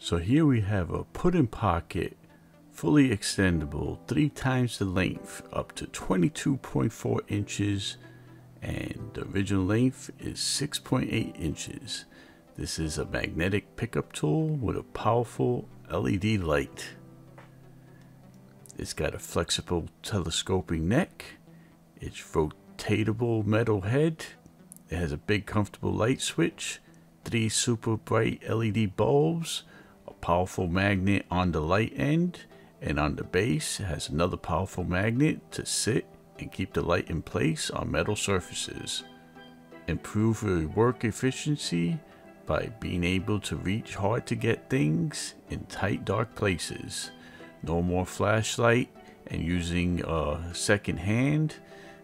So here we have a pudding pocket, fully extendable, 3 times the length, up to 22.4 inches, and the original length is 6.8 inches. This is a magnetic pickup tool with a powerful LED light. It's got a flexible telescoping neck. It's rotatable metal head. It has a big comfortable light switch, 3 super bright LED bulbs, a powerful magnet on the light end, and on the base it has another powerful magnet to sit and keep the light in place on metal surfaces. Improve your work efficiency by being able to reach hard to get things in tight dark places. No more flashlight and using a second hand.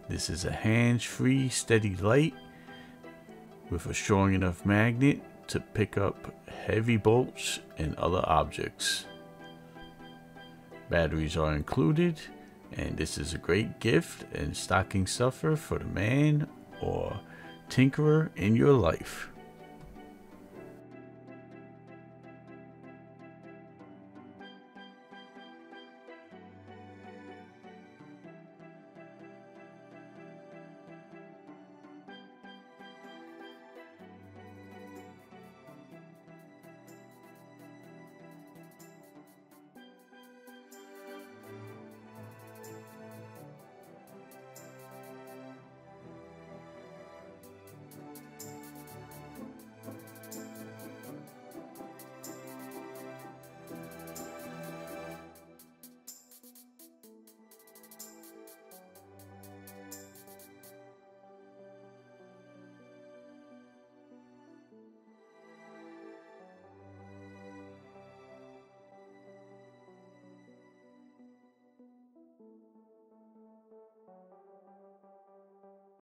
This is a hands-free steady light with a strong enough magnet to pick up heavy bolts and other objects. Batteries are included, and this is a great gift and stocking stuffer for the man or tinkerer in your life.